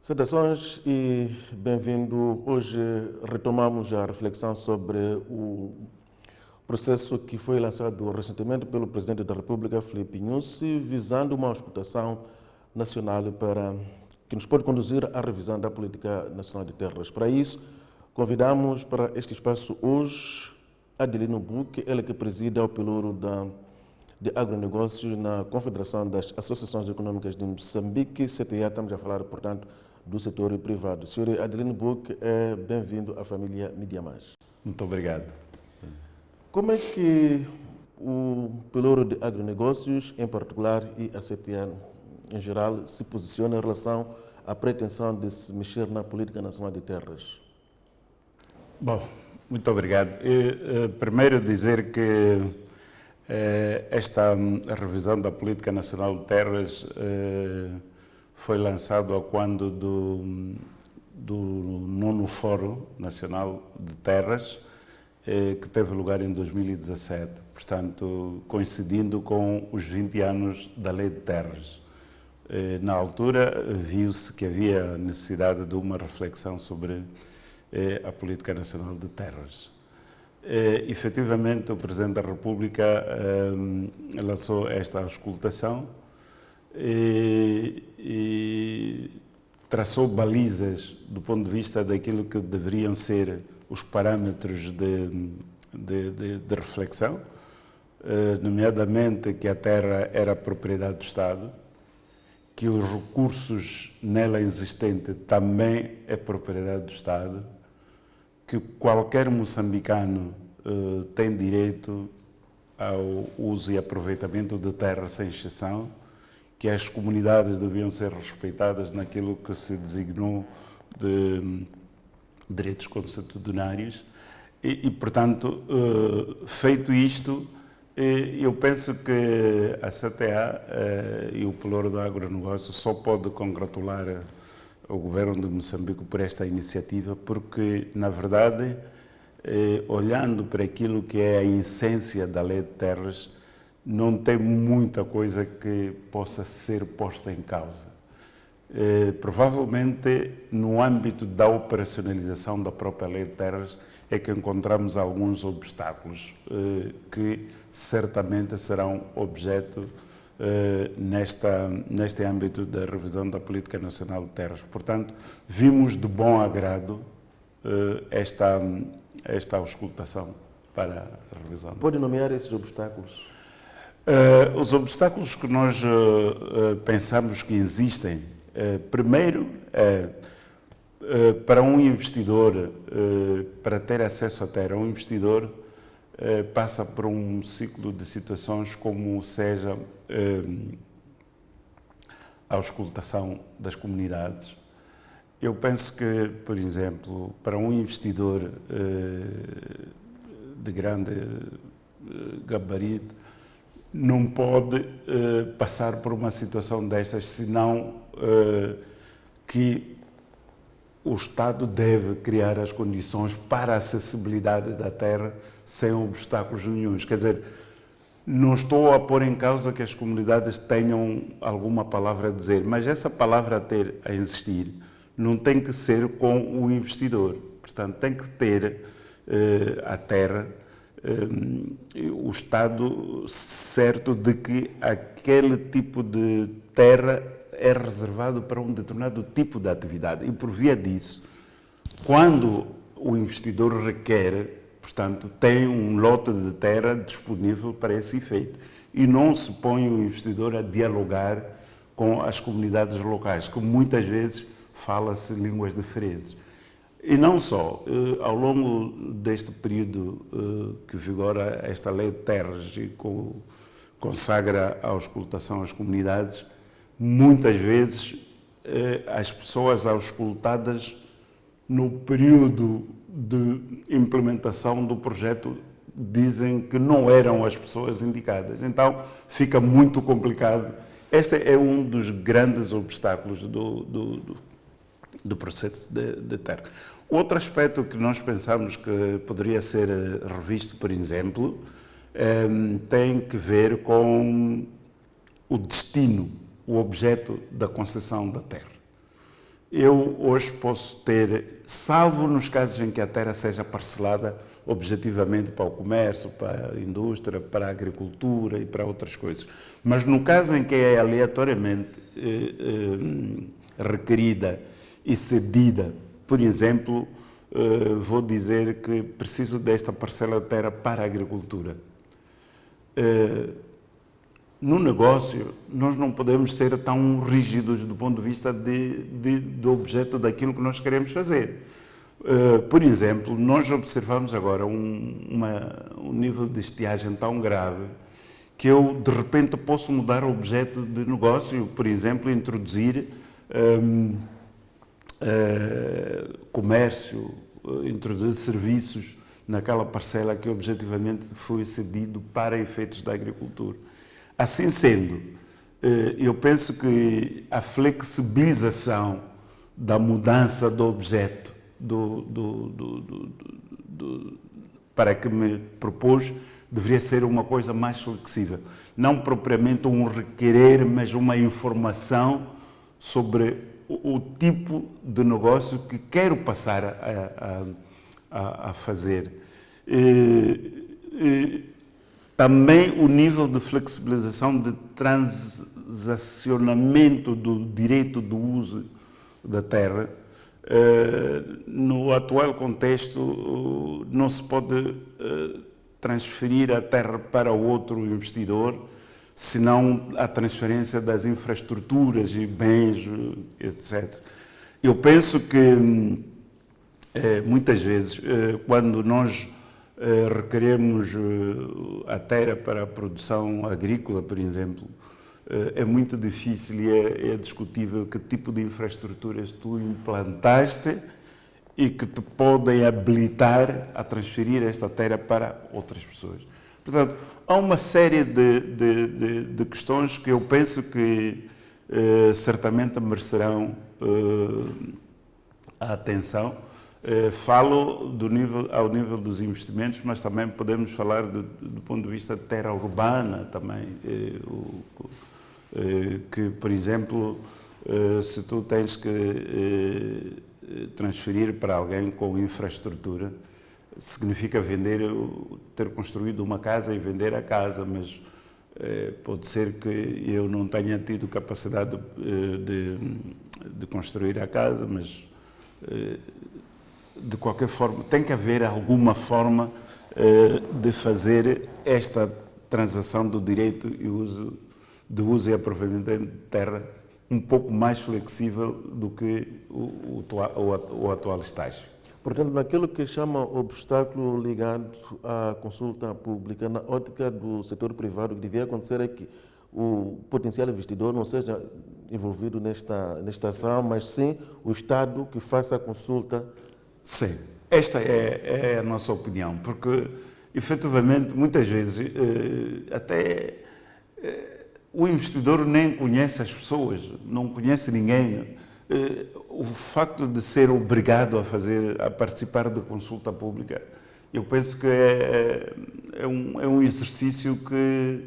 Saudações e bem-vindo. Hoje retomamos a reflexão sobre o processo que foi lançado recentemente pelo Presidente da República, Filipe Nyusi, visando uma auscultação nacional que nos pode conduzir à revisão da Política Nacional de Terras. Para isso, convidamos para este espaço hoje Adelino Buque, ele que preside o pelouro de agronegócios na Confederação das Associações Econômicas de Moçambique, CTA. Estamos a falar, portanto, do setor privado. Sr. Adelino Buque, bem-vindo à família Mídia Mais. Muito obrigado. Como é que o pelouro de agronegócios, em particular, e a CTA em geral, se posiciona em relação à pretensão de se mexer na política nacional de terras? Bom, muito obrigado. Primeiro dizer que esta revisão da Política Nacional de Terras foi lançado a quando do nono Fórum Nacional de Terras, que teve lugar em 2017, portanto, coincidindo com os 20 anos da Lei de Terras. Na altura, viu-se que havia necessidade de uma reflexão sobre a Política Nacional de Terras. Efetivamente, o Presidente da República lançou esta auscultação e traçou balizas do ponto de vista daquilo que deveriam ser os parâmetros de reflexão, nomeadamente que a terra era propriedade do Estado, que os recursos nela existentes também é propriedade do Estado, que qualquer moçambicano tem direito ao uso e aproveitamento de terra sem exceção, que as comunidades deviam ser respeitadas naquilo que se designou de direitos constitucionários e portanto, feito isto, eu penso que a CTA e o pelouro do agronegócio só pode congratular o governo de Moçambique por esta iniciativa, porque, na verdade, olhando para aquilo que é a essência da Lei de Terras, não tem muita coisa que possa ser posta em causa. Provavelmente, no âmbito da operacionalização da própria Lei de Terras, é que encontramos alguns obstáculos que certamente serão objeto neste âmbito da revisão da Política Nacional de Terras. Portanto, vimos de bom agrado esta auscultação para a revisão. Pode nomear esses obstáculos? Os obstáculos que nós pensamos que existem, primeiro, para um investidor, para ter acesso à terra, um investidor passa por um ciclo de situações como seja a auscultação das comunidades. Eu penso que, por exemplo, para um investidor de grande gabarito, não pode passar por uma situação destas, senão que o Estado deve criar as condições para a acessibilidade da terra sem obstáculos nenhuns. Quer dizer, não estou a pôr em causa que as comunidades tenham alguma palavra a dizer, mas essa palavra a existir não tem que ser com o investidor. Portanto, tem que ter a terra, o Estado certo de que aquele tipo de terra é reservado para um determinado tipo de atividade. E por via disso, quando o investidor requer, portanto, tem um lote de terra disponível para esse efeito. E não se põe o investidor a dialogar com as comunidades locais, que muitas vezes fala-se línguas diferentes. E não só, ao longo deste período que vigora esta Lei de Terras e consagra a auscultação às comunidades, muitas vezes as pessoas auscultadas no período de implementação do projeto dizem que não eram as pessoas indicadas. Então fica muito complicado. Este é um dos grandes obstáculos do processo de terra. Outro aspecto que nós pensamos que poderia ser revisto, por exemplo, tem que ver com o destino, o objeto da concessão da terra. eu hoje posso ter, salvo nos casos em que a terra seja parcelada objetivamente para o comércio, para a indústria, para a agricultura e para outras coisas. Mas no caso em que é aleatoriamente requerida e cedida, por exemplo, vou dizer que preciso desta parcela de terra para a agricultura. No negócio, nós não podemos ser tão rígidos do ponto de vista do objeto daquilo que nós queremos fazer. Por exemplo, nós observamos agora um nível de estiagem tão grave que eu, de repente, posso mudar o objeto de negócio, por exemplo, introduzir comércio, introduzir serviços naquela parcela que objetivamente foi cedido para efeitos da agricultura. Assim sendo, eu penso que a flexibilização da mudança do objeto para que me propôs deveria ser uma coisa mais flexível. Não propriamente um requerer, mas uma informação sobre o tipo de negócio que quero passar a fazer. Também o nível de flexibilização de transacionamento do direito do uso da terra. No atual contexto, não se pode transferir a terra para outro investidor, senão a transferência das infraestruturas e bens, etc. Eu penso que, muitas vezes, quando nós requeremos a terra para a produção agrícola, por exemplo, é muito difícil e é discutível que tipo de infraestruturas tu implantaste e que te podem habilitar a transferir esta terra para outras pessoas. Portanto, há uma série de questões que eu penso que certamente merecerão a atenção. Falo ao nível dos investimentos, mas também podemos falar do ponto de vista de terra urbana também, que, por exemplo, se tu tens que transferir para alguém com infraestrutura, significa ter construído uma casa e vender a casa, mas pode ser que eu não tenha tido capacidade de construir a casa, mas de qualquer forma tem que haver alguma forma de fazer esta transação do direito e uso e aproveitamento de terra um pouco mais flexível do que o atual estágio. Portanto, naquilo que chama obstáculo ligado à consulta pública, na ótica do setor privado, o que devia acontecer é que o potencial investidor não seja envolvido nesta ação, mas sim o Estado que faça a consulta. Sim, esta é a nossa opinião, porque, efetivamente, muitas vezes, até o investidor nem conhece as pessoas, não conhece ninguém. O facto de ser obrigado a participar da consulta pública, eu penso que é um exercício que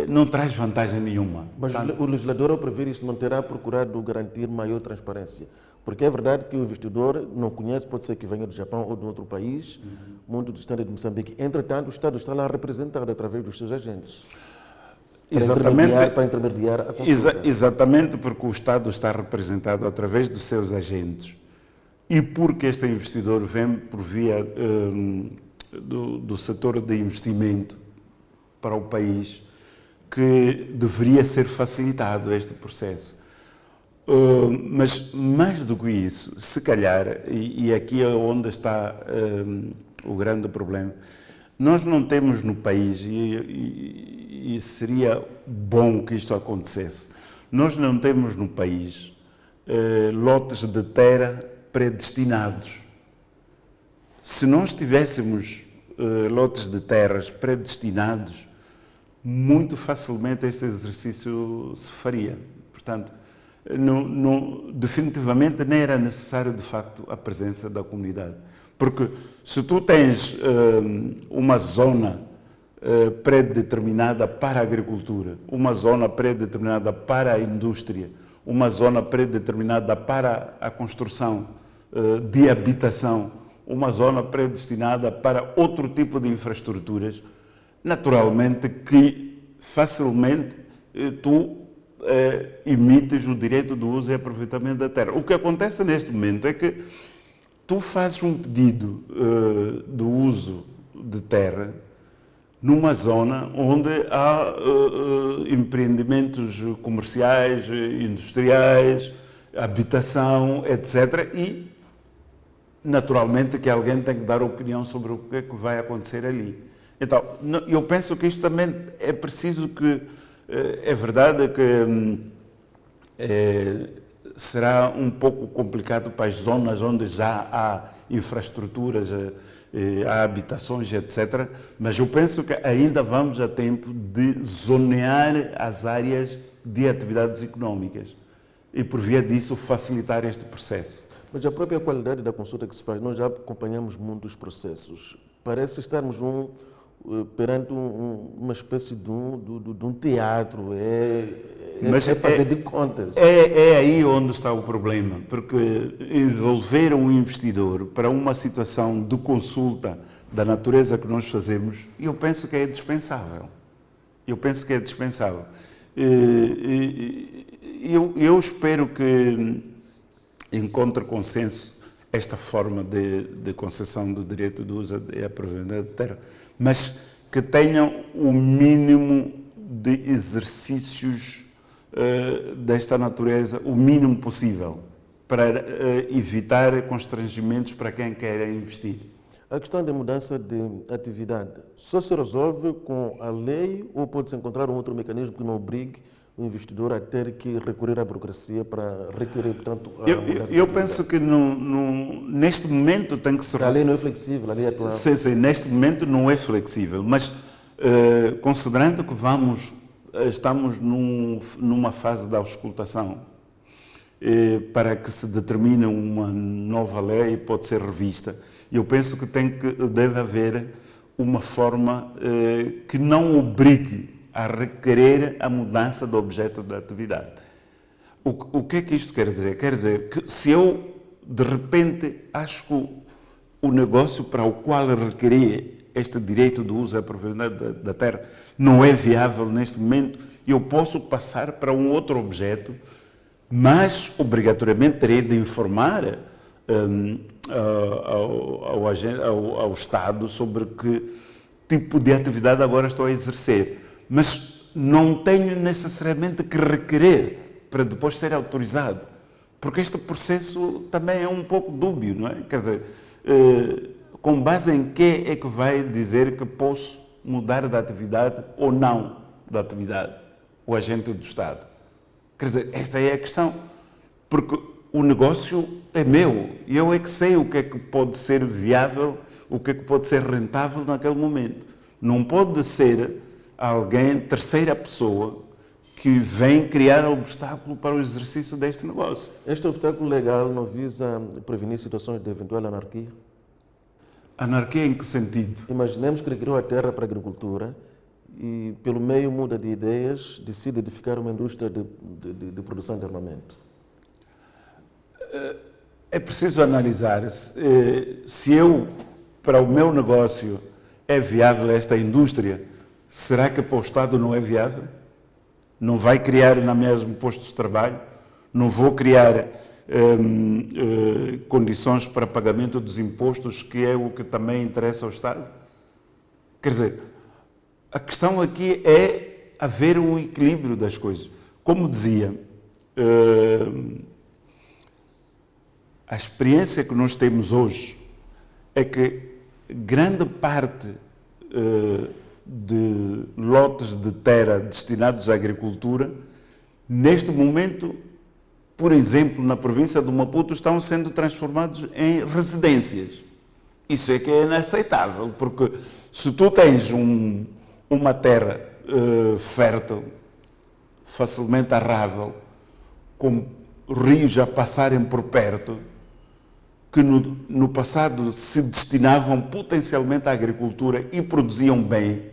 não traz vantagem nenhuma. Mas o legislador, ao prever isso, não terá procurado garantir maior transparência? Porque é verdade que o investidor não conhece, pode ser que venha do Japão ou de outro país, muito distante de Moçambique. Entretanto, o Estado está lá representado através dos seus agentes. Para intermediar a consulta. Exatamente, porque o Estado está representado através dos seus agentes e porque este investidor vem por via do setor de investimento para o país, que deveria ser facilitado este processo. Mas mais do que isso, se calhar, e aqui é onde está o grande problema, nós não temos no país, e seria bom que isto acontecesse, nós não temos no país lotes de terra predestinados. Se nós tivéssemos lotes de terras predestinados, muito facilmente este exercício se faria. Portanto, definitivamente nem era necessário, de facto, a presença da comunidade. Porque se tu tens uma zona predeterminada para a agricultura, uma zona predeterminada para a indústria, uma zona predeterminada para a construção de habitação, uma zona predestinada para outro tipo de infraestruturas, naturalmente que facilmente tu emites o direito do uso e aproveitamento da terra. O que acontece neste momento é que tu fazes um pedido do uso de terra numa zona onde há empreendimentos comerciais, industriais, habitação, etc. E, naturalmente, que alguém tem que dar opinião sobre o que é que vai acontecer ali. Então, eu penso que isto também é preciso que, é verdade que será um pouco complicado para as zonas onde já há infraestruturas, há habitações, etc. Mas eu penso que ainda vamos a tempo de zonear as áreas de atividades económicas e, por via disso, facilitar este processo. Mas a própria qualidade da consulta que se faz, nós já acompanhamos muitos processos. Parece estarmos perante uma espécie de um teatro, é fazer de contas. É aí onde está o problema, porque envolver um investidor para uma situação de consulta da natureza que nós fazemos, eu penso que é dispensável. Eu espero que encontre consenso esta forma de concessão do direito de uso e aproveitamento da terra, mas que tenham o mínimo de exercícios desta natureza, o mínimo possível, para evitar constrangimentos para quem quer investir. A questão da mudança de atividade só se resolve com a lei ou pode-se encontrar um outro mecanismo que não obrigue o investidor a ter que recorrer à burocracia para requerer, portanto, a mudança eu penso que neste momento tem que ser... A lei não é flexível, a lei atual. Sim, neste momento não é flexível, mas considerando que estamos numa fase da auscultação para que se determine uma nova lei, pode ser revista. Eu penso que deve haver uma forma que não obrigue a requerer a mudança do objeto da atividade. O que é que isto quer dizer? Quer dizer que se eu, de repente, acho que o negócio para o qual eu requeri este direito de uso e aproveitamento da terra não é viável neste momento, eu posso passar para um outro objeto, mas obrigatoriamente terei de informar ao Estado sobre que tipo de atividade agora estou a exercer. Mas não tenho necessariamente que requerer para depois ser autorizado, porque este processo também é um pouco dúbio, não é? Quer dizer, com base em que é que vai dizer que posso mudar de atividade ou não da atividade o agente do Estado? Quer dizer, esta é a questão, porque o negócio é meu e eu é que sei o que é que pode ser viável, o que é que pode ser rentável naquele momento. Não pode ser alguém, terceira pessoa, que vem criar obstáculo para o exercício deste negócio. Este obstáculo legal não visa prevenir situações de eventual anarquia? Anarquia em que sentido? Imaginemos que requeriu a terra para a agricultura e, pelo meio, muda de ideias, decide edificar uma indústria de produção de armamento. É preciso analisar se para o meu negócio, é viável esta indústria. Será que para o Estado não é viável? Não vai criar na mesma postos de trabalho? Não vou criar condições para pagamento dos impostos, que é o que também interessa ao Estado? Quer dizer, a questão aqui é haver um equilíbrio das coisas. Como dizia, a experiência que nós temos hoje é que grande parte de lotes de terra destinados à agricultura, neste momento, por exemplo, na província do Maputo, estão sendo transformados em residências. Isso é que é inaceitável, porque se tu tens uma terra fértil, facilmente arrável, com rios a passarem por perto, que no passado se destinavam potencialmente à agricultura e produziam bem,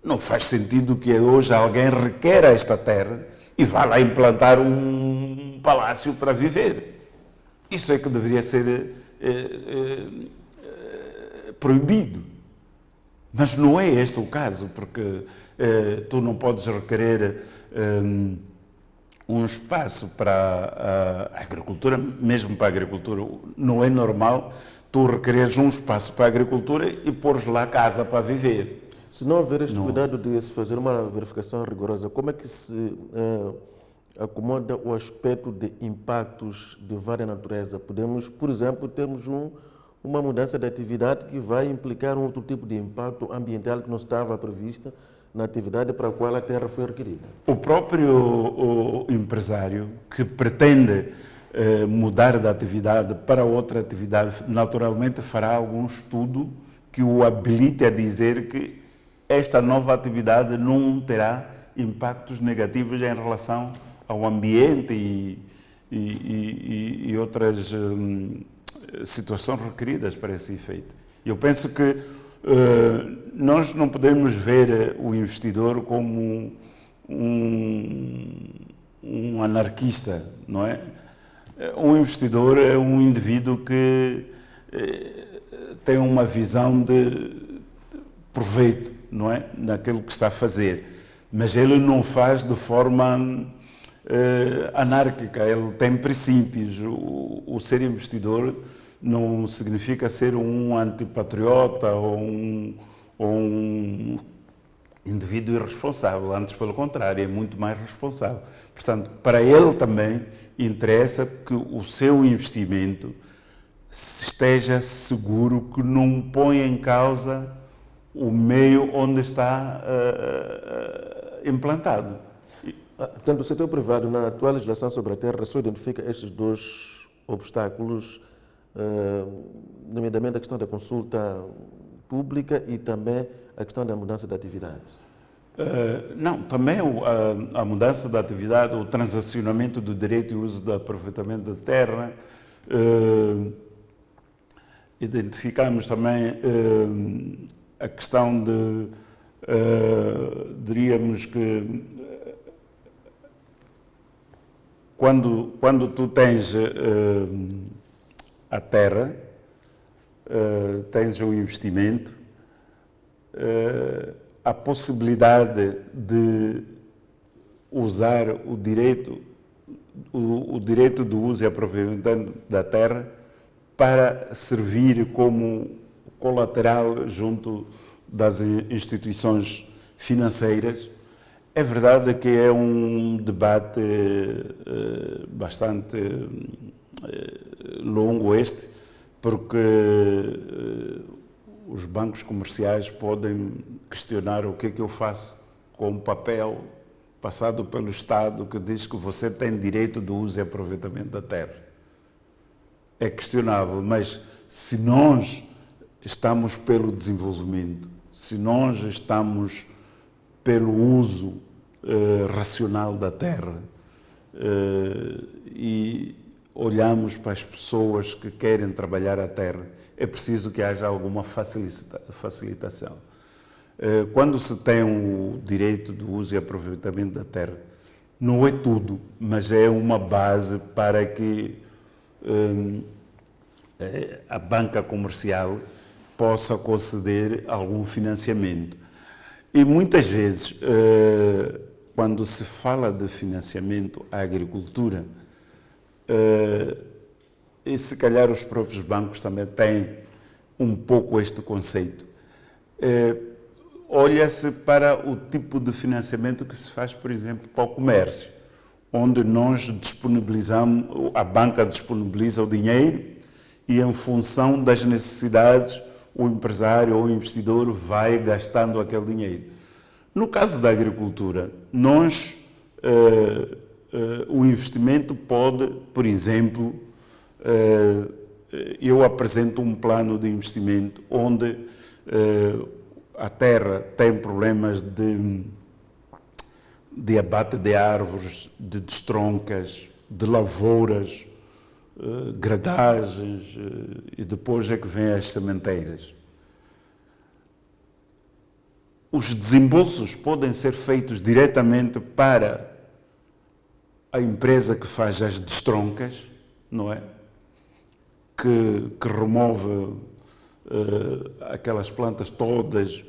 não faz sentido que hoje alguém requeira esta terra e vá lá implantar um palácio para viver. Isso é que deveria ser proibido. Mas não é este o caso, porque tu não podes requerer um espaço para a agricultura, mesmo para a agricultura. Não é normal tu requereres um espaço para a agricultura e pôres lá casa para viver. Se não houver este cuidado de se fazer uma verificação rigorosa, como é que se acomoda o aspecto de impactos de vária natureza? Podemos, por exemplo, termos uma mudança de atividade que vai implicar um outro tipo de impacto ambiental que não estava prevista na atividade para a qual a terra foi requerida. O próprio empresário que pretende mudar de atividade para outra atividade, naturalmente fará algum estudo que o habilite a dizer que esta nova atividade não terá impactos negativos em relação ao ambiente e outras situações requeridas para esse efeito. Eu penso que nós não podemos ver o investidor como um anarquista, não é? Um investidor é um indivíduo que tem uma visão de proveito, não é? Naquilo que está a fazer, mas ele não faz de forma anárquica, ele tem princípios. O ser investidor não significa ser um antipatriota ou um indivíduo irresponsável, antes pelo contrário, é muito mais responsável. Portanto, para ele também interessa que o seu investimento esteja seguro, que não põe em causa o meio onde está implantado. Portanto, o setor privado, na atual legislação sobre a terra, só identifica estes dois obstáculos, nomeadamente a questão da consulta pública e também a questão da mudança de atividade. Não, também a mudança da atividade, o transacionamento do direito e uso do aproveitamento da terra. Identificamos também a questão de, diríamos que, quando tu tens a terra, tens o investimento, a possibilidade de usar o direito do uso e aproveitamento da terra para servir como colateral junto das instituições financeiras. É verdade que é um debate bastante longo este, porque os bancos comerciais podem questionar o que é que eu faço com um papel passado pelo Estado que diz que você tem direito do uso e aproveitamento da terra. É questionável, mas se nós estamos pelo desenvolvimento, se nós estamos pelo uso racional da terra e olhamos para as pessoas que querem trabalhar a terra, é preciso que haja alguma facilitação. Quando se tem o direito do uso e aproveitamento da terra, não é tudo, mas é uma base para que a banca comercial possa conceder algum financiamento. E muitas vezes, quando se fala de financiamento à agricultura, e se calhar os próprios bancos também têm um pouco este conceito, olha-se para o tipo de financiamento que se faz, por exemplo, para o comércio, onde nós disponibilizamos, a banca disponibiliza o dinheiro e, em função das necessidades, o empresário ou o investidor vai gastando aquele dinheiro. No caso da agricultura, nós, o investimento pode, por exemplo, eu apresento um plano de investimento onde a terra tem problemas de abate de árvores, de destroncas, de lavouras, gradagens, e depois é que vêm as sementeiras. Os desembolsos podem ser feitos diretamente para a empresa que faz as destroncas, não é? Que remove aquelas plantas todas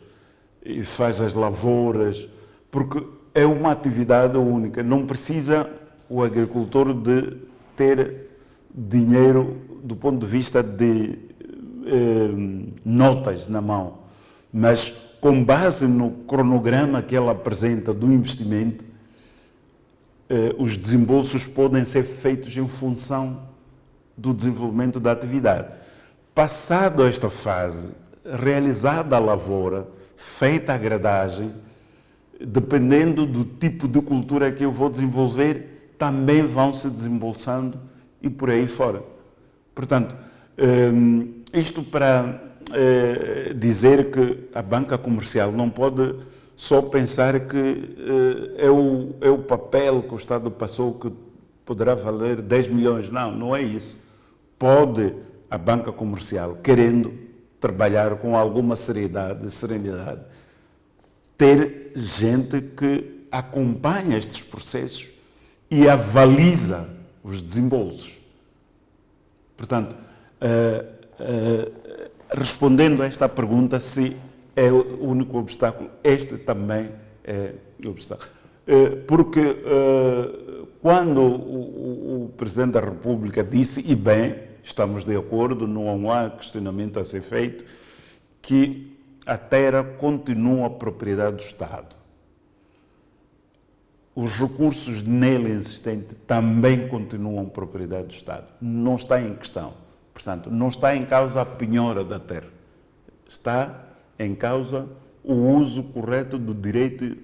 e faz as lavouras, porque é uma atividade única. Não precisa o agricultor de ter dinheiro do ponto de vista de notas na mão, mas com base no cronograma que ela apresenta do investimento, os desembolsos podem ser feitos em função do desenvolvimento da atividade. Passado esta fase, realizada a lavoura, feita a gradagem, dependendo do tipo de cultura que eu vou desenvolver, também vão se desembolsando e por aí fora. Portanto, isto para dizer que a banca comercial não pode só pensar que é o papel que o Estado passou que poderá valer 10 milhões. Não, não é isso. Pode a banca comercial, querendo trabalhar com alguma seriedade, serenidade, ter gente que acompanha estes processos e avaliza os desembolsos. Portanto, respondendo a esta pergunta, se é o único obstáculo, este também é o obstáculo. Porque quando o Presidente da República disse, e bem, estamos de acordo, não há questionamento a ser feito, que a terra continua a propriedade do Estado. Os recursos nele existentes também continuam propriedade do Estado. Não está em questão. Portanto, não está em causa a penhora da terra. Está em causa o uso correto do direito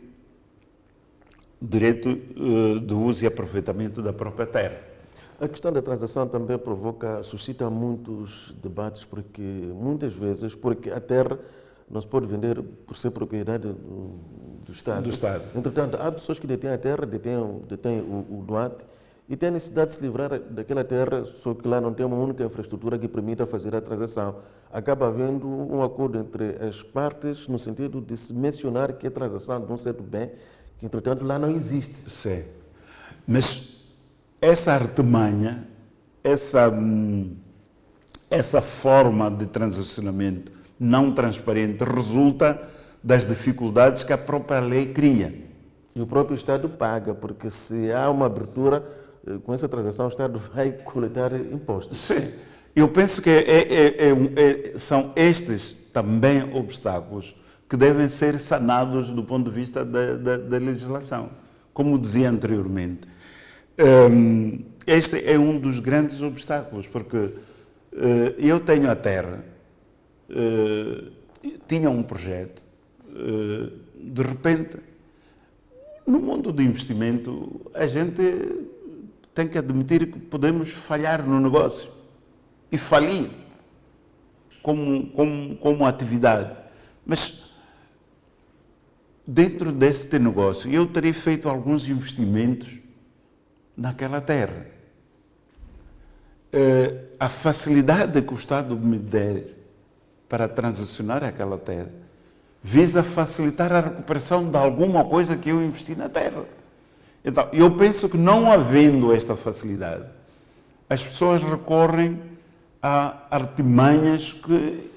de uso e aproveitamento da própria terra. A questão da transação também suscita muitos debates, porque muitas vezes, porque a terra não se pode vender por ser propriedade do Estado. Do Estado. Entretanto, há pessoas que detêm a terra, detêm o doate, e têm a necessidade de se livrar daquela terra, só que lá não tem uma única infraestrutura que permita fazer a transação. Acaba havendo um acordo entre as partes, no sentido de se mencionar que a transação de um certo bem, que entretanto lá não existe. Sim. Mas essa artimanha, essa forma de transacionamento não transparente resulta das dificuldades que a própria lei cria. E o próprio Estado paga, porque se há uma abertura, com essa transação o Estado vai coletar impostos. Sim. Eu penso que são estes também obstáculos que devem ser sanados do ponto de vista da legislação. Como dizia anteriormente, este é um dos grandes obstáculos, porque eu tenho a terra, tinha um projeto, de repente, no mundo do investimento, a gente tem que admitir que podemos falhar no negócio e falir como atividade. Mas dentro deste negócio, eu teria feito alguns investimentos naquela terra. A facilidade que o Estado me der para transacionar aquela terra visa facilitar a recuperação de alguma coisa que eu investi na terra. Então, eu penso que não havendo esta facilidade, as pessoas recorrem a artimanhas que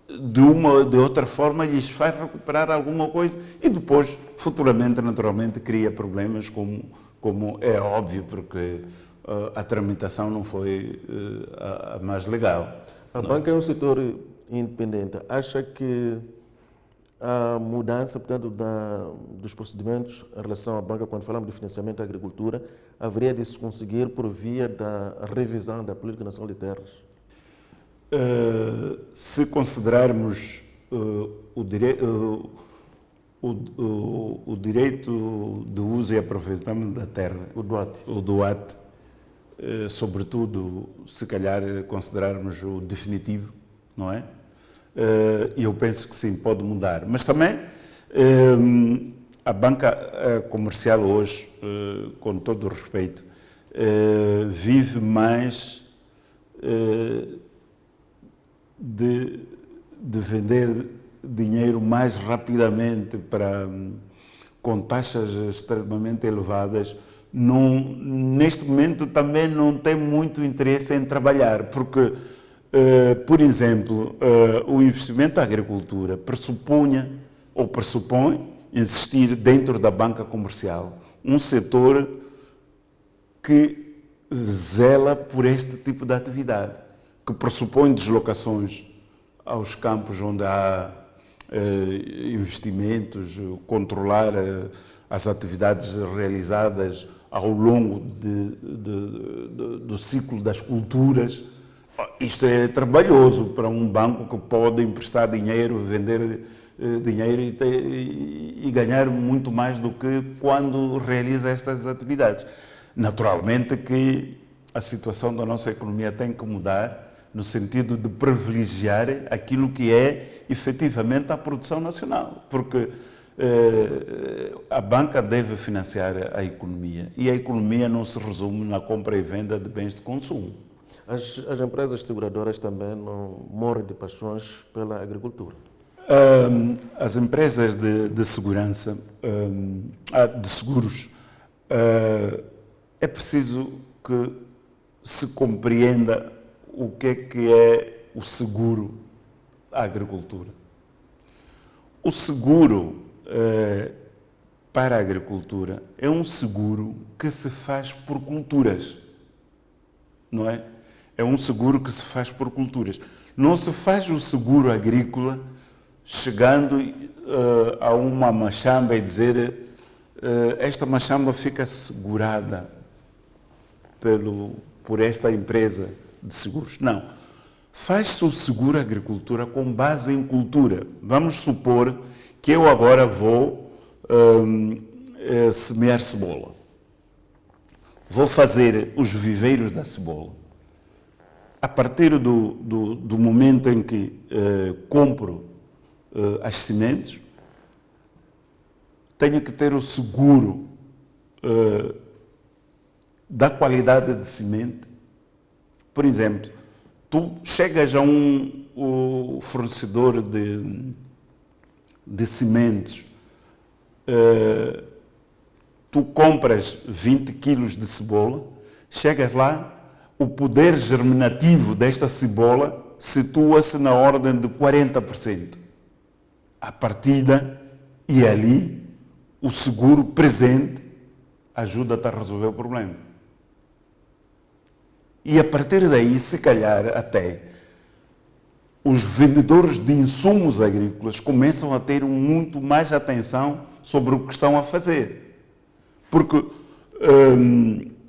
de outra forma lhes faz recuperar alguma coisa e depois, futuramente, naturalmente, cria problemas como é óbvio, porque a tramitação não foi a mais legal. A banca é um setor independente. Acha que a mudança, portanto, dos procedimentos em relação à banca, quando falamos de financiamento à agricultura, haveria de se conseguir por via da revisão da Política Nacional de Terras? Se considerarmos o direito de uso e aproveitamento da terra, o doate, sobretudo, se calhar, considerarmos o definitivo, não é? Eu penso que sim, pode mudar. Mas também a banca comercial hoje, com todo o respeito, vive mais de vender dinheiro mais rapidamente com taxas extremamente elevadas neste momento também não tem muito interesse em trabalhar, porque, por exemplo, o investimento da agricultura pressupõe existir dentro da banca comercial um setor que zela por este tipo de atividade, que pressupõe deslocações aos campos onde há investimentos, controlar as atividades realizadas ao longo do ciclo das culturas. Isto é trabalhoso para um banco que pode emprestar dinheiro, vender dinheiro e ganhar muito mais do que quando realiza estas atividades. Naturalmente que a situação da nossa economia tem que mudar no sentido de privilegiar aquilo que é efetivamente a produção nacional, porque a banca deve financiar a economia e a economia não se resume na compra e venda de bens de consumo. As empresas seguradoras também não morrem de paixões pela agricultura? As empresas de segurança, de seguros, é preciso que se compreenda o que é o seguro à agricultura. O seguro para a agricultura é um seguro que se faz por culturas, não é? É um seguro que se faz por culturas. Não se faz o seguro agrícola chegando a uma machamba e dizer esta machamba fica segurada por esta empresa de seguros. Não. Faz-se o seguro agricultura com base em cultura. Vamos supor que eu agora vou semear cebola. Vou fazer os viveiros da cebola. A partir do momento em que compro as sementes, tenho que ter o seguro da qualidade de semente. Por exemplo, tu chegas a um fornecedor de sementes, tu compras 20 quilos de cebola, chegas lá, o poder germinativo desta cebola situa-se na ordem de 40%. À partida, e ali, o seguro presente ajuda-te a resolver o problema. E a partir daí, se calhar, até os vendedores de insumos agrícolas começam a ter muito mais atenção sobre o que estão a fazer. Porque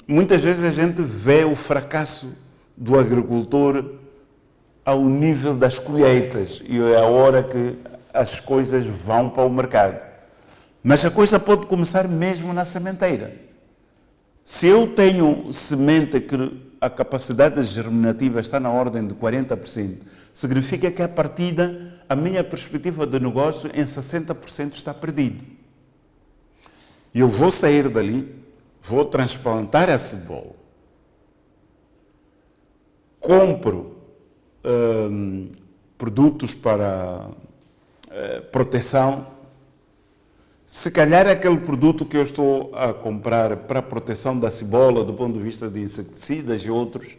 muitas vezes a gente vê o fracasso do agricultor ao nível das colheitas e é a hora que as coisas vão para o mercado. Mas a coisa pode começar mesmo na sementeira. Se eu tenho semente que a capacidade germinativa está na ordem de 40%, significa que, à partida, a minha perspectiva de negócio em 60% está perdido. E eu vou sair dali, vou transplantar a cebola, compro produtos para proteção. Se calhar aquele produto que eu estou a comprar para a proteção da cebola, do ponto de vista de inseticidas e outros,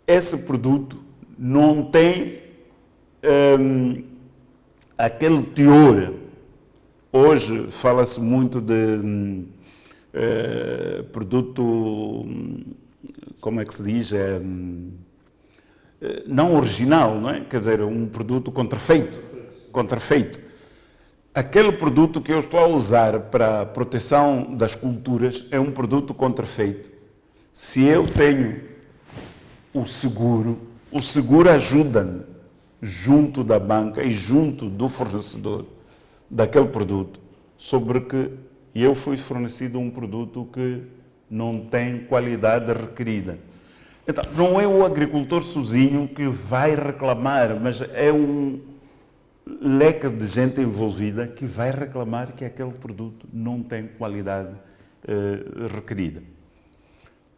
esse produto não tem aquele teor. Hoje fala-se muito de produto, como é que se diz, não original, não é? Quer dizer, um produto contrafeito. Aquele produto que eu estou a usar para a proteção das culturas é um produto contrafeito. Se eu tenho o seguro ajuda-me junto da banca e junto do fornecedor daquele produto, sobre que eu fui fornecido um produto que não tem qualidade requerida. Então, não é o agricultor sozinho que vai reclamar, mas é um leque de gente envolvida que vai reclamar que aquele produto não tem qualidade requerida.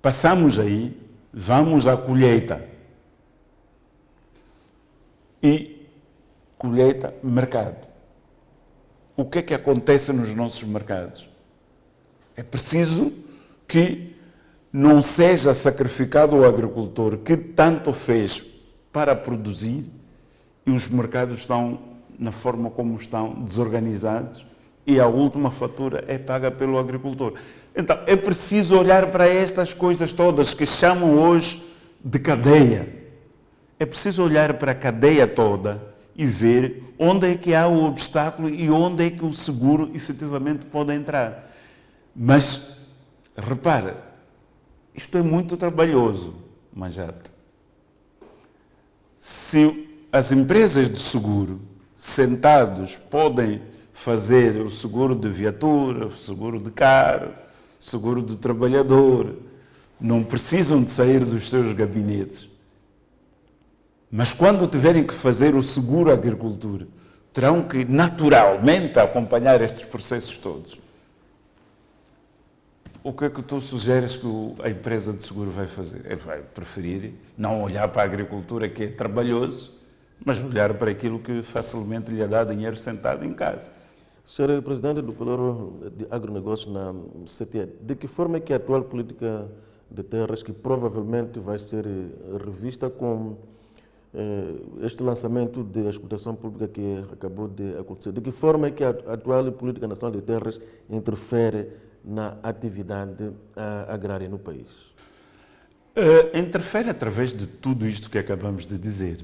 Passamos aí, vamos à colheita. E colheita, mercado. O que é que acontece nos nossos mercados? É preciso que não seja sacrificado o agricultor que tanto fez para produzir e os mercados estão, na forma como estão, desorganizados e a última fatura é paga pelo agricultor. Então, é preciso olhar para estas coisas todas que chamam hoje de cadeia. É preciso olhar para a cadeia toda e ver onde é que há o obstáculo e onde é que o seguro efetivamente pode entrar. Mas, repara, isto é muito trabalhoso, Manjate. Se as empresas de seguro, sentados, podem fazer o seguro de viatura, o seguro de carro, seguro do trabalhador, não precisam de sair dos seus gabinetes. Mas quando tiverem que fazer o seguro à agricultura, terão que naturalmente acompanhar estes processos todos. O que é que tu sugeres que a empresa de seguro vai fazer? Ele vai preferir não olhar para a agricultura, que é trabalhoso, mas olhar para aquilo que facilmente lhe dá dinheiro sentado em casa. Senhor é presidente do Coloro de Agronegócio na CTE, de que forma é que a atual política de terras, que provavelmente vai ser revista com este lançamento da escutação pública que acabou de acontecer, de que forma é que a atual política nacional de terras interfere na atividade agrária no país? Interfere através de tudo isto que acabamos de dizer,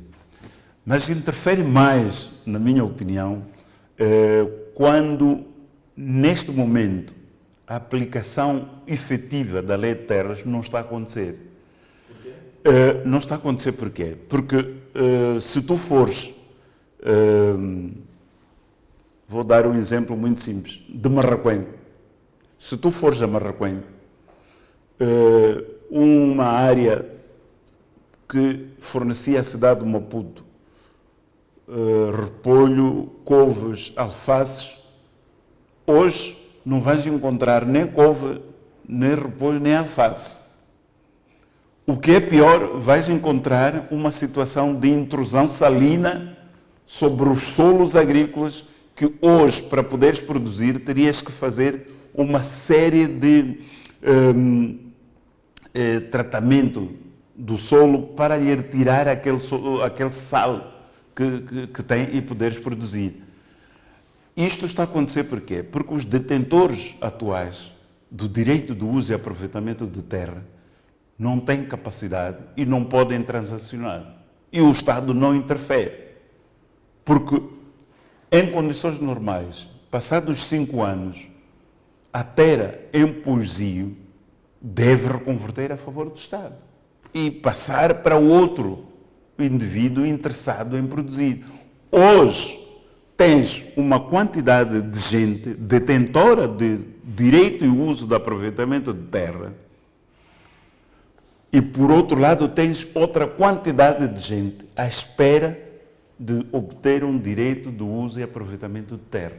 mas interfere mais, na minha opinião, quando, neste momento, a aplicação efetiva da lei de terras não está a acontecer. Não está a acontecer porquê? Porque se tu fores, vou dar um exemplo muito simples, de Marraquém. Se tu fores a Marraquém, uma área que fornecia à cidade de Maputo repolho, couves, alfaces, hoje não vais encontrar nem couve, nem repolho, nem alface. O que é pior, vais encontrar uma situação de intrusão salina sobre os solos agrícolas que hoje, para poderes produzir, terias que fazer uma série de tratamento do solo para lhe retirar aquele sal que tem e poderes produzir. Isto está a acontecer porquê? Porque os detentores atuais do direito de uso e aproveitamento de terra não têm capacidade e não podem transacionar. E o Estado não interfere. Porque, em condições normais, passados 5 anos, a terra em poesio deve reconverter a favor do Estado e passar para outro indivíduo interessado em produzir. Hoje, tens uma quantidade de gente detentora de direito e uso de aproveitamento de terra e, por outro lado, tens outra quantidade de gente à espera de obter um direito de uso e aproveitamento de terra.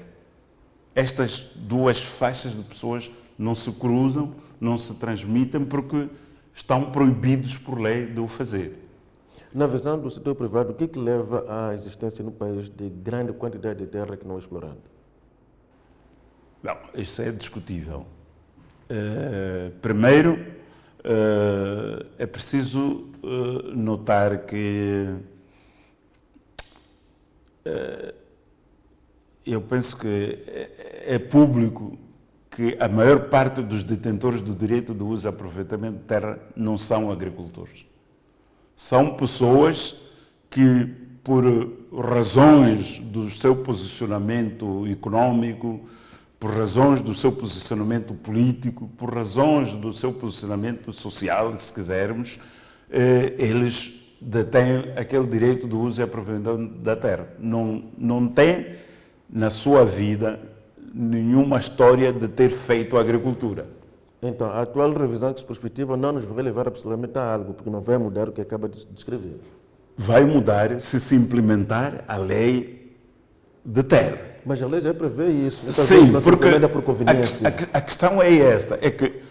Estas duas faixas de pessoas não se cruzam, não se transmitem porque estão proibidos por lei de o fazer. Na visão do setor privado, o que leva à existência no país de grande quantidade de terra que não é explorada? Não, isso é discutível. Primeiro, é preciso notar que eu penso que é público que a maior parte dos detentores do direito de uso e aproveitamento de terra não são agricultores. São pessoas que, por razões do seu posicionamento econômico, por razões do seu posicionamento político, por razões do seu posicionamento social, se quisermos, eles detêm aquele direito de uso e aproveitamento da terra. Não têm, na sua vida, nenhuma história de ter feito agricultura. Então, a atual revisão de perspectiva não nos vai levar absolutamente a algo, porque não vai mudar o que acaba de descrever. Vai mudar se implementar a lei de terra. Mas a lei já prevê isso. Então, sim, não porque por conveniência. a questão é esta, é que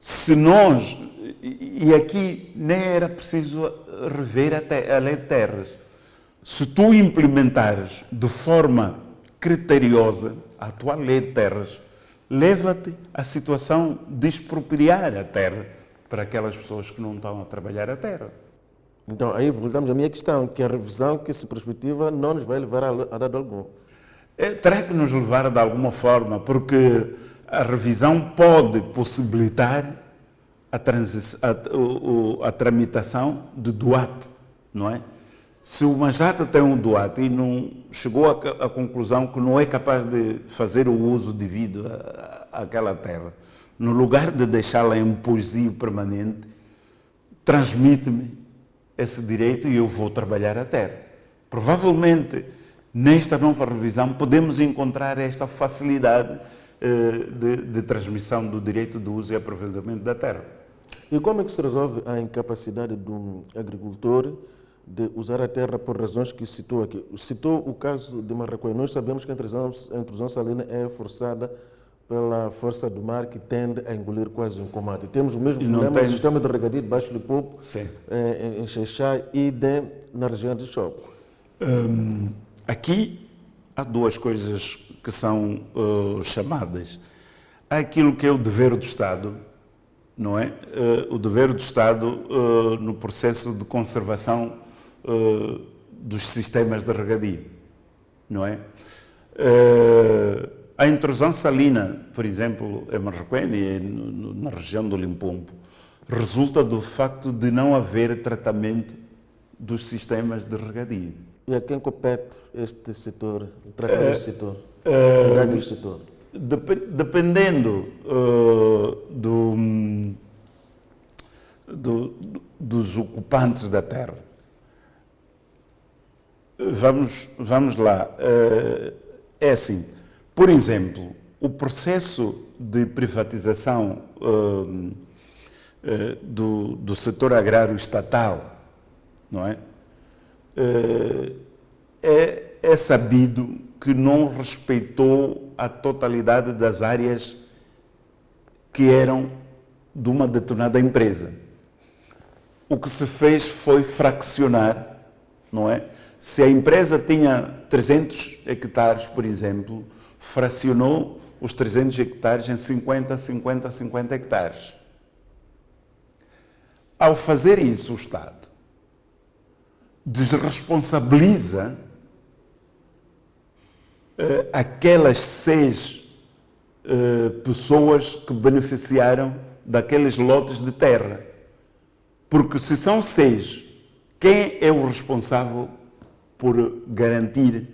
se nós, e aqui nem era preciso rever a lei de terras, se tu implementares de forma criteriosa a atual lei de terras, leva-te à situação de expropriar a terra para aquelas pessoas que não estão a trabalhar a terra. Então, aí voltamos à minha questão, que a revisão que se perspectiva não nos vai levar a dado algum. Terá que nos levar de alguma forma, porque a revisão pode possibilitar a tramitação de DUAT, não é? Se o Majata tem um DUAT e não chegou à conclusão que não é capaz de fazer o uso devido àquela terra, no lugar de deixá-la em poesia permanente, transmite-me esse direito e eu vou trabalhar a terra. Provavelmente, nesta nova revisão, podemos encontrar esta facilidade de transmissão do direito de uso e aproveitamento da terra. E como é que se resolve a incapacidade do agricultor de usar a terra por razões que citou aqui? Citou o caso de Marraquém. Nós sabemos que a intrusão salina é forçada pela força do mar que tende a engolir quase um combate. Temos o mesmo problema no sistema de regadio de Baixo Lipopo, em Xexá e na região de Choco. Aqui há duas coisas que são chamadas. Há aquilo que é o dever do Estado, não é? O dever do Estado no processo de conservação dos sistemas de regadio, não é? A intrusão salina, por exemplo, em Marraquém e na região do Limpopo, resulta do facto de não haver tratamento dos sistemas de regadio. E a quem compete este setor, tratar este setor, cuidar deste setor? Dependendo dos ocupantes da terra. Vamos lá. É assim, por exemplo, o processo de privatização do setor agrário estatal, não é? É sabido que não respeitou a totalidade das áreas que eram de uma determinada empresa. O que se fez foi fraccionar, não é? Se a empresa tinha 300 hectares, por exemplo, fracionou os 300 hectares em 50 hectares. Ao fazer isso, o Estado desresponsabiliza aquelas 6 pessoas que beneficiaram daqueles lotes de terra. Porque se são 6, quem é o responsável por garantir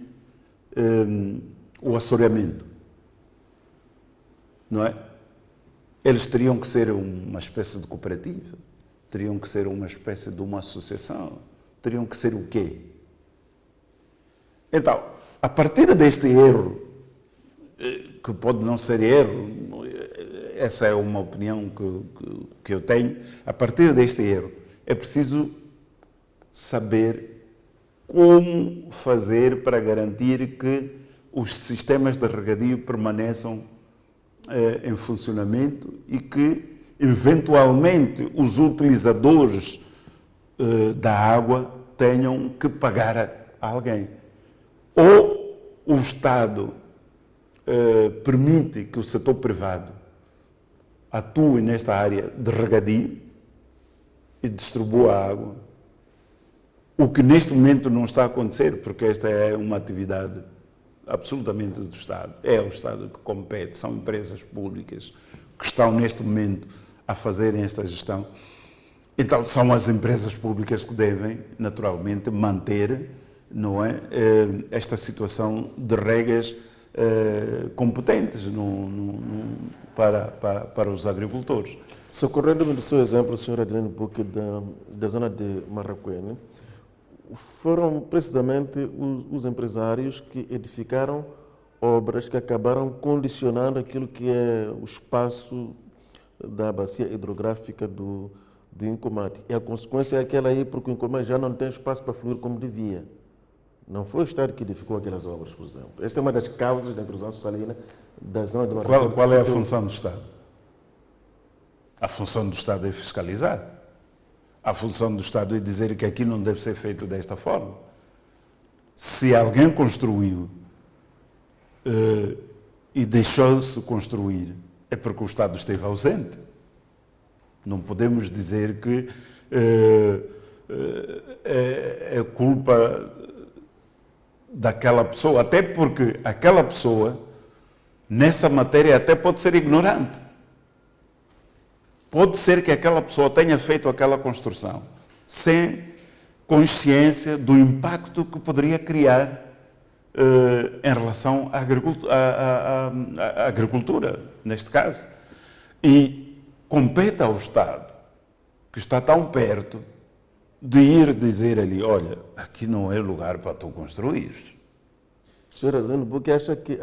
o assoreamento? Não é? Eles teriam que ser uma espécie de cooperativa, teriam que ser uma espécie de uma associação, teriam que ser o quê? Então, a partir deste erro, que pode não ser erro, essa é uma opinião que eu tenho, a partir deste erro é preciso saber como fazer para garantir que os sistemas de regadio permaneçam em funcionamento e que, eventualmente, os utilizadores da água tenham que pagar a alguém. Ou o Estado permite que o setor privado atue nesta área de regadio e distribua a água, o que neste momento não está a acontecer, porque esta é uma atividade absolutamente do Estado. É o Estado que compete, são empresas públicas que estão neste momento a fazerem esta gestão. Então são as empresas públicas que devem, naturalmente, manter, não é, esta situação de regras competentes para os agricultores. Socorrendo-me do seu exemplo, Sr. Adelino Buque, da zona de Marraquém, foram precisamente os empresários que edificaram obras que acabaram condicionando aquilo que é o espaço da bacia hidrográfica do Incomate. E a consequência é aquela aí, porque o Incomate já não tem espaço para fluir como devia. Não foi o Estado que edificou aquelas obras, por exemplo. Esta é uma das causas da intrusão salina da zona de Marraquém. Qual é a função do Estado? A função do Estado é fiscalizar. A função do Estado é dizer que aqui não deve ser feito desta forma. Se alguém construiu e deixou-se construir, é porque o Estado esteve ausente. Não podemos dizer que é culpa daquela pessoa, até porque aquela pessoa, nessa matéria, até pode ser ignorante. Pode ser que aquela pessoa tenha feito aquela construção sem consciência do impacto que poderia criar em relação à agricultura, neste caso. E compete ao Estado, que está tão perto, de ir dizer ali, olha, aqui não é lugar para tu construir. Sr. Adelino, por que acha que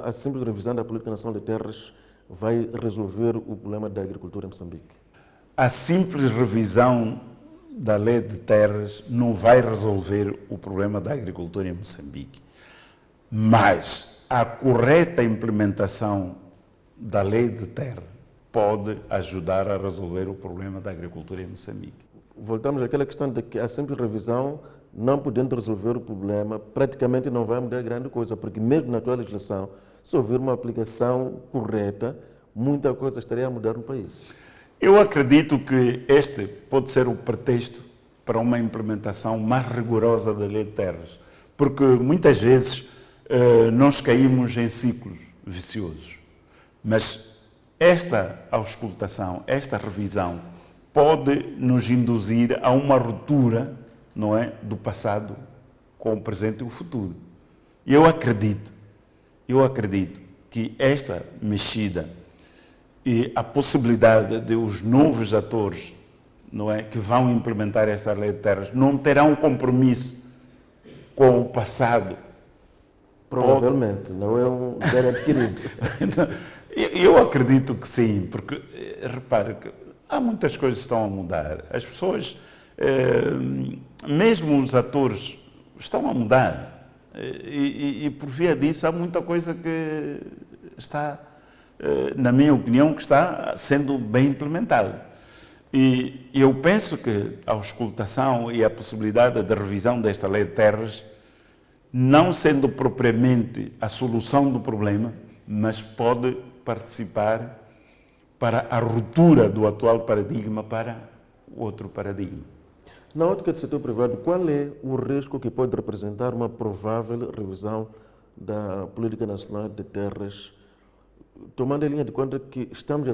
a simples revisão da Política Nacional de Terras vai resolver o problema da agricultura em Moçambique? A simples revisão da Lei de Terras não vai resolver o problema da agricultura em Moçambique. Mas a correta implementação da Lei de Terra pode ajudar a resolver o problema da agricultura em Moçambique. Voltamos àquela questão de que a simples revisão, não podendo resolver o problema, praticamente não vai mudar grande coisa, porque mesmo na atual legislação, se houver uma aplicação correta, muita coisa estaria a mudar no país. Eu acredito que este pode ser o pretexto para uma implementação mais rigorosa da Lei de Terras, porque muitas vezes nós caímos em ciclos viciosos, mas esta auscultação, esta revisão, pode nos induzir a uma ruptura, não é, do passado com o presente e o futuro. Eu acredito que esta mexida e a possibilidade de os novos atores, não é, que vão implementar esta Lei de Terras não terão compromisso com o passado. Provavelmente, não é um bem adquirido. Eu acredito que sim, porque repare que há muitas coisas que estão a mudar. As pessoas, mesmo os atores, estão a mudar. E por via disso há muita coisa que está, na minha opinião, que está sendo bem implementada. E eu penso que a auscultação e a possibilidade de revisão desta Lei de Terras, não sendo propriamente a solução do problema, mas pode participar para a ruptura do atual paradigma para outro paradigma. Na ótica do setor privado, qual é o risco que pode representar uma provável revisão da Política Nacional de Terras, tomando em linha de conta que estamos a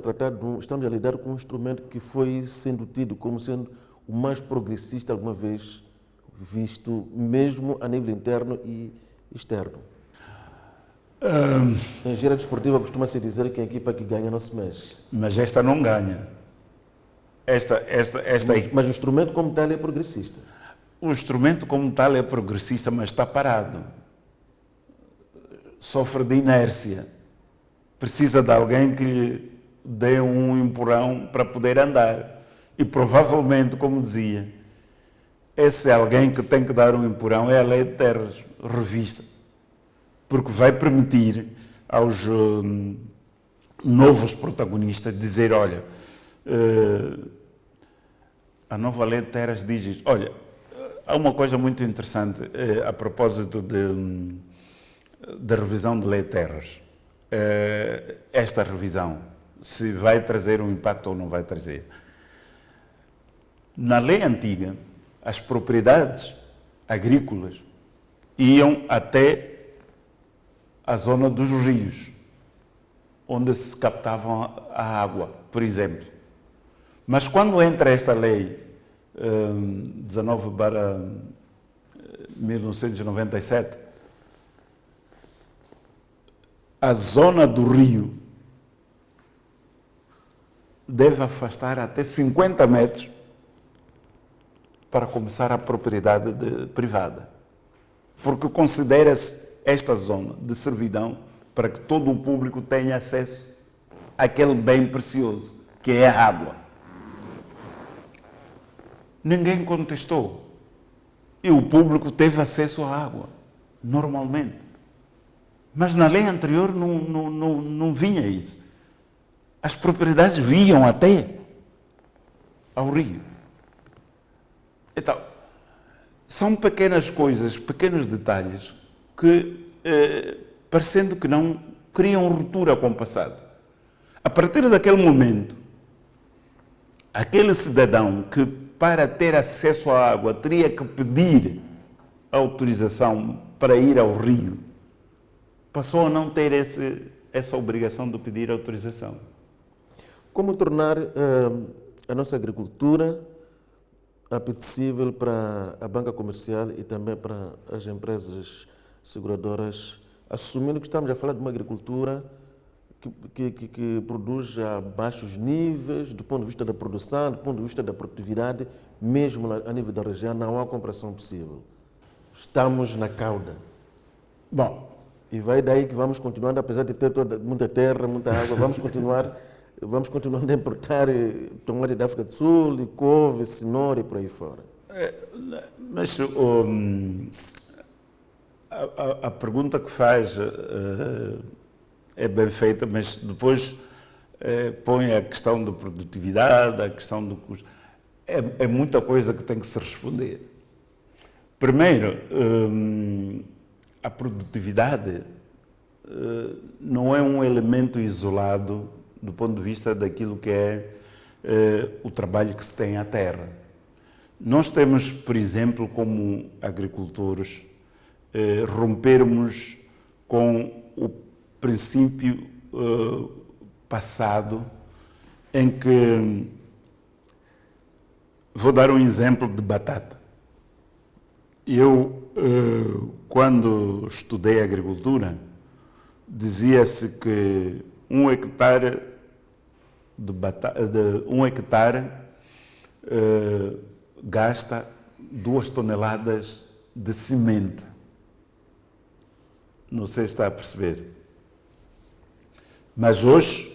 lidar com um instrumento que foi sendo tido como sendo o mais progressista alguma vez visto, mesmo a nível interno e externo? Em engenharia desportiva costuma-se dizer que a equipa que ganha não se mexe. Mas esta não ganha. Mas o instrumento como tal é progressista. O instrumento como tal é progressista, mas está parado. Sofre de inércia. Precisa de alguém que lhe dê um empurrão para poder andar. E provavelmente, como dizia, esse alguém que tem que dar um empurrão é a Lei de Terras revista. Porque vai permitir aos novos protagonistas dizer, olha, a nova Lei de Terras diz, olha, há uma coisa muito interessante a propósito da revisão de Lei de Terras. Esta revisão, se vai trazer um impacto ou não vai trazer. Na lei antiga, as propriedades agrícolas iam até a zona dos rios, onde se captavam a água, por exemplo. Mas quando entra esta lei 19/1997, a zona do rio deve afastar até 50 metros para começar a propriedade privada. Porque considera-se esta zona de servidão para que todo o público tenha acesso àquele bem precioso, que é a água. Ninguém contestou. E o público teve acesso à água, normalmente. Mas na lei anterior não vinha isso. As propriedades vinham até ao rio. Então, são pequenas coisas, pequenos detalhes que, parecendo que não, criam ruptura com o passado. A partir daquele momento, aquele cidadão que, para ter acesso à água, teria que pedir autorização para ir ao rio, passou a não ter essa obrigação de pedir autorização. Como tornar a nossa agricultura apetecível para a banca comercial e também para as empresas seguradoras, assumindo que estamos a falar de uma agricultura que produz a baixos níveis, do ponto de vista da produção, do ponto de vista da produtividade, mesmo a nível da região, não há comparação possível. Estamos na cauda. Bom, e vai daí que vamos continuando, apesar de ter muita terra, muita água, vamos continuando a importar tomate da África do Sul, couve, cenoura e por aí fora. Mas a pergunta que faz é bem feita, mas depois põe a questão da produtividade, a questão do custo. É muita coisa que tem que se responder. Primeiro, a produtividade não é um elemento isolado do ponto de vista daquilo que é o trabalho que se tem à terra. Nós temos, por exemplo, como agricultores, rompermos com o princípio passado em que, vou dar um exemplo de batata. Eu, quando estudei agricultura, dizia-se que um hectare gasta 2 toneladas de semente. Não sei se está a perceber. Mas hoje,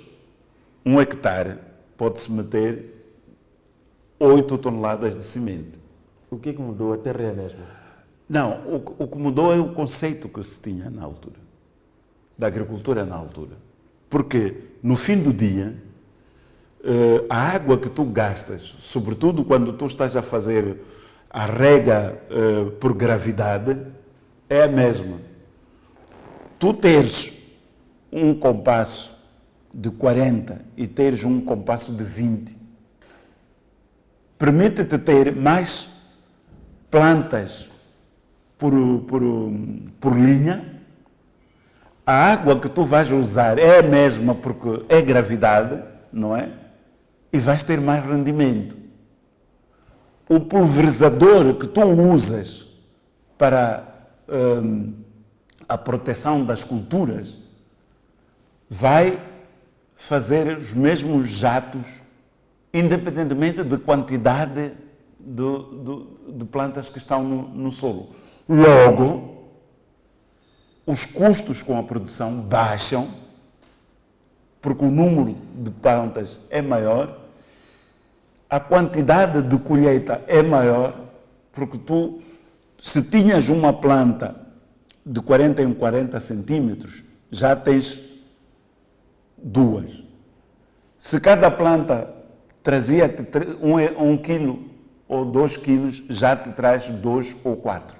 1 hectare pode-se meter 8 toneladas de semente. O que mudou? A terra é a mesma? Não, o que mudou é o conceito que se tinha na altura, da agricultura na altura. Porque, no fim do dia, a água que tu gastas, sobretudo quando tu estás a fazer a rega por gravidade, é a mesma. Tu teres um compasso de 40 e teres um compasso de 20, permite-te ter mais plantas por linha. A água que tu vais usar é a mesma porque é gravidade, não é? E vais ter mais rendimento. O pulverizador que tu usas para a proteção das culturas vai fazer os mesmos jatos, independentemente da quantidade de plantas que estão no solo. Logo, os custos com a produção baixam, porque o número de plantas é maior, a quantidade de colheita é maior, porque tu, se tinhas uma planta de 40 em 40 centímetros, já tens 2. Se cada planta trazia 1 quilo ou 2 quilos, já te traz 2 ou 4.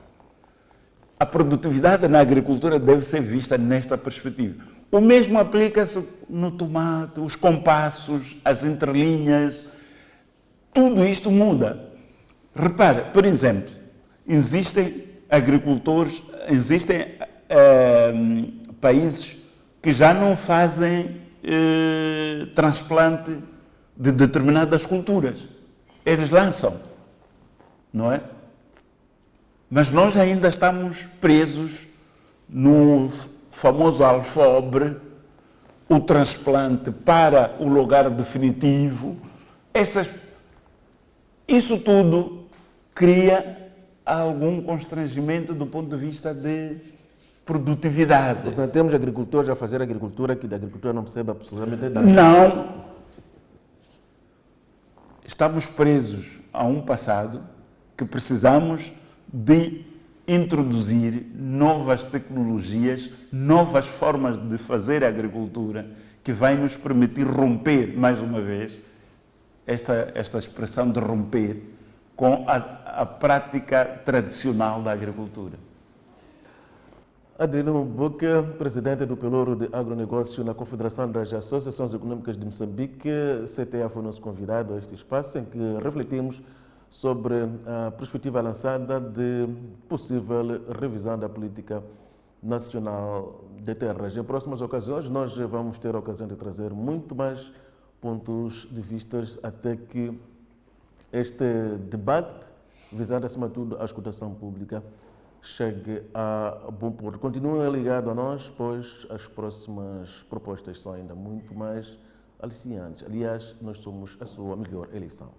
A produtividade na agricultura deve ser vista nesta perspectiva. O mesmo aplica-se no tomate, os compassos, as entrelinhas, tudo isto muda. Repara, por exemplo, existem agricultores, existem países que já não fazem transplante de determinadas culturas. Eles lançam, não é? Mas nós ainda estamos presos no famoso alfobre, o transplante para o lugar definitivo. Isso tudo cria algum constrangimento do ponto de vista de produtividade. Portanto, temos agricultores a fazer agricultura que da agricultura não percebe absolutamente nada. Não. Estamos presos a um passado que precisamos de introduzir novas tecnologias, novas formas de fazer agricultura que vai nos permitir romper, mais uma vez, esta expressão de romper com a prática tradicional da agricultura. Adelino Boca, presidente do Pelouro de Agronegócio na Confederação das Associações Econômicas de Moçambique, CTA, foi nosso convidado a este espaço em que refletimos sobre a perspectiva lançada de possível revisão da política nacional de terras. Em próximas ocasiões, nós vamos ter a ocasião de trazer muito mais pontos de vista até que este debate, visando acima de tudo a escutação pública, chegue a bom porto. Continuem ligados a nós, pois as próximas propostas são ainda muito mais aliciantes. Aliás, nós somos a sua melhor eleição.